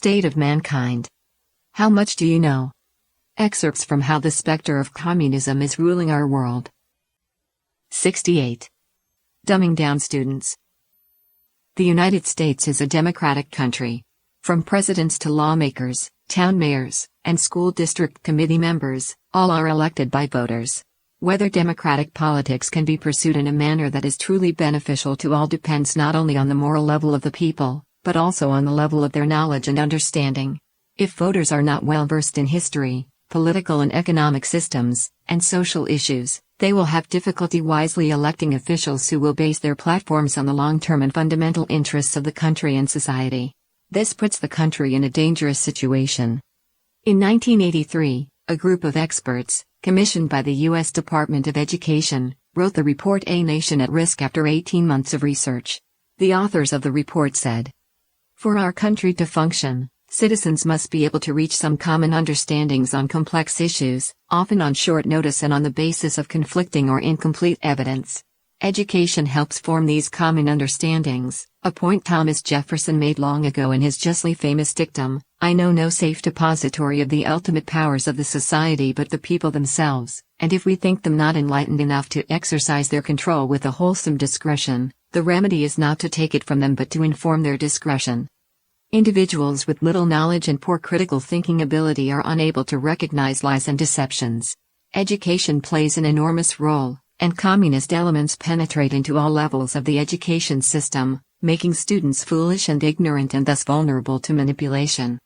State of Mankind. How much do you know? Excerpts from How the Specter of Communism is Ruling Our World. 68. Dumbing Down Students. The United States is a democratic country. From presidents to lawmakers, town mayors, and school district committee members, all are elected by voters. Whether democratic politics can be pursued in a manner that is truly beneficial to all depends not only on the moral level of the people, but also on the level of their knowledge and understanding. If voters are not well versed in history, political and economic systems, and social issues, they will have difficulty wisely electing officials who will base their platforms on the long-term and fundamental interests of the country and society. This puts the country in a dangerous situation. In 1983, a group of experts, commissioned by the U.S. Department of Education, wrote the report A Nation at Risk after 18 months of research. The authors of the report said, "For our country to function, citizens must be able to reach some common understandings on complex issues, often on short notice and on the basis of conflicting or incomplete evidence. Education helps form these common understandings, a point Thomas Jefferson made long ago in his justly famous dictum, 'I know no safe depository of the ultimate powers of the society but the people themselves, and if we think them not enlightened enough to exercise their control with a wholesome discretion, the remedy is not to take it from them but to inform their discretion.' Individuals with little knowledge and poor critical thinking ability are unable to recognize lies and deceptions. Education plays an enormous role, and communist elements penetrate into all levels of the education system, making students foolish and ignorant and thus vulnerable to manipulation.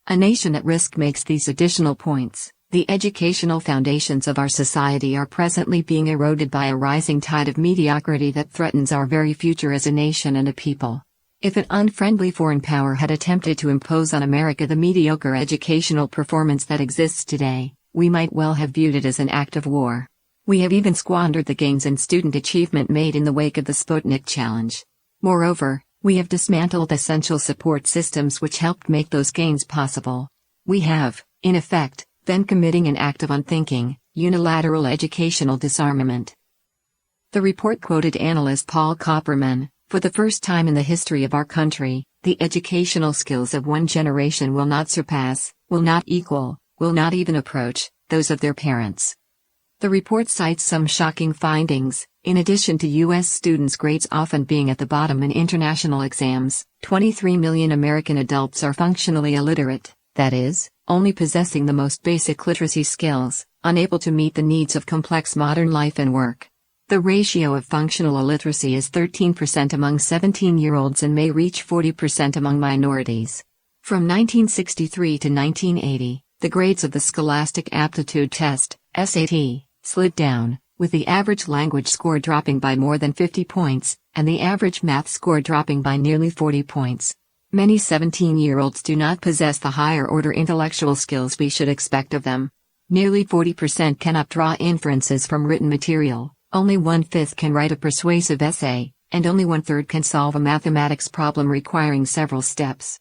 A Nation at Risk makes these additional points. The educational foundations of our society are presently being eroded by a rising tide of mediocrity that threatens our very future as a nation and a people. If an unfriendly foreign power had attempted to impose on America the mediocre educational performance that exists today, we might well have viewed it as an act of war. We have even squandered the gains in student achievement made in the wake of the Sputnik challenge. Moreover, we have dismantled essential support systems which helped make those gains possible. We have, in effect, been committing an act of unthinking, unilateral educational disarmament." The report quoted analyst Paul Copperman, "For the first time in the history of our country, the educational skills of one generation will not surpass, will not equal, will not even approach, those of their parents." The report cites some shocking findings. In addition to U.S. students' grades often being at the bottom in international exams, 23 million American adults are functionally illiterate, that is, only possessing the most basic literacy skills, unable to meet the needs of complex modern life and work. The ratio of functional illiteracy is 13% among 17-year-olds and may reach 40% among minorities. From 1963 to 1980, the grades of the Scholastic Aptitude Test, SAT, slid down, with the average language score dropping by more than 50 points, and the average math score dropping by nearly 40 points. Many 17-year-olds do not possess the higher-order intellectual skills we should expect of them. Nearly 40% cannot draw inferences from written material, only 1/5 can write a persuasive essay, and only 1/3 can solve a mathematics problem requiring several steps.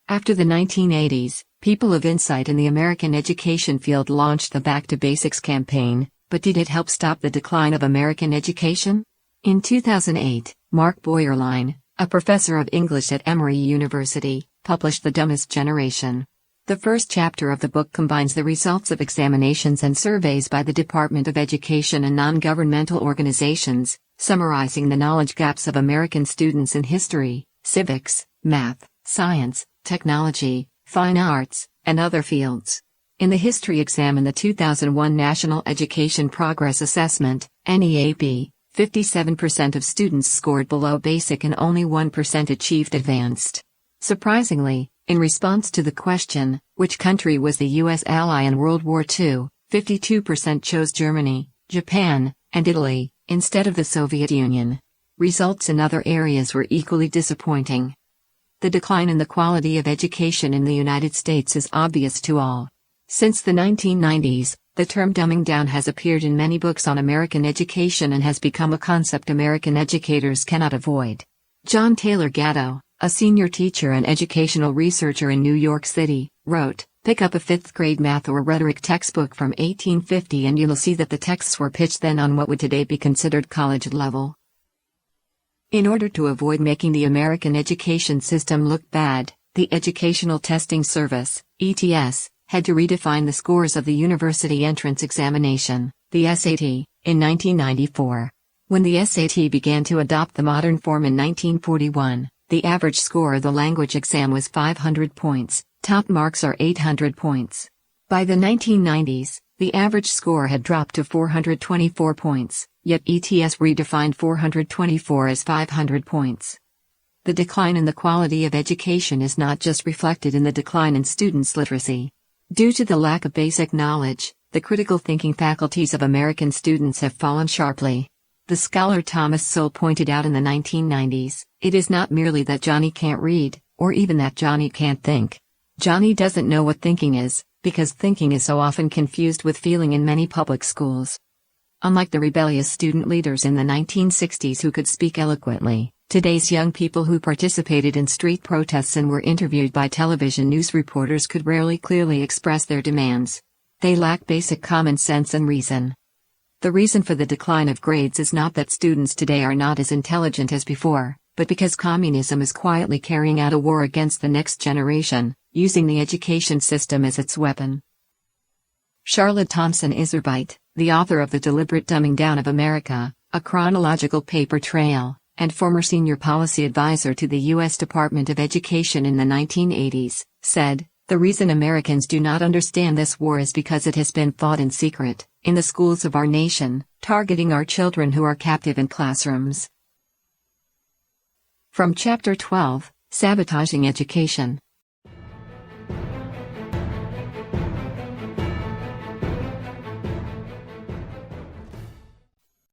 After the 1980s, people of insight in the American education field launched the Back to Basics campaign, but did it help stop the decline of American education? In 2008, Mark Boyerlein, a professor of English at Emory University, published The Dumbest Generation. The first chapter of the book combines the results of examinations and surveys by the Department of Education and non-governmental organizations, summarizing the knowledge gaps of American students in history, civics, math, science, technology, fine arts, and other fields. In the history exam and the 2001 National Education Progress Assessment, NEAP, 57% of students scored below basic and only 1% achieved advanced. Surprisingly, in response to the question, which country was the U.S. ally in World War II, 52% chose Germany, Japan, and Italy, instead of the Soviet Union. Results in other areas were equally disappointing. The decline in the quality of education in the United States is obvious to all. Since the 1990s, the term dumbing down has appeared in many books on American education and has become a concept American educators cannot avoid. John Taylor Gatto, a senior teacher and educational researcher in New York City, wrote, "Pick up a 5th grade math or rhetoric textbook from 1850 and you'll see that the texts were pitched then on what would today be considered college level." In order to avoid making the American education system look bad, The Educational Testing Service, ETS, had to redefine the scores of the University Entrance Examination, the SAT, in 1994. When the SAT began to adopt the modern form in 1941, the average score of the language exam was 500 points, top marks are 800 points. By the 1990s, the average score had dropped to 424 points, yet ETS redefined 424 as 500 points. The decline in the quality of education is not just reflected in the decline in students' literacy. Due to the lack of basic knowledge, the critical thinking faculties of American students have fallen sharply. The scholar Thomas Sowell pointed out in the 1990s, it is not merely that Johnny can't read, or even that Johnny can't think. Johnny doesn't know what thinking is, because thinking is so often confused with feeling in many public schools. Unlike the rebellious student leaders in the 1960s who could speak eloquently, today's young people who participated in street protests and were interviewed by television news reporters could rarely clearly express their demands. They lack basic common sense and reason. The reason for the decline of grades is not that students today are not as intelligent as before, but because communism is quietly carrying out a war against the next generation, using the education system as its weapon. Charlotte Thompson Iserbyt, the author of The Deliberate Dumbing Down of America, a chronological paper trail, and former senior policy advisor to the U.S. Department of Education in the 1980s, said, "The reason Americans do not understand this war is because it has been fought in secret, in the schools of our nation, targeting our children who are captive in classrooms." From Chapter 12, Sabotaging Education.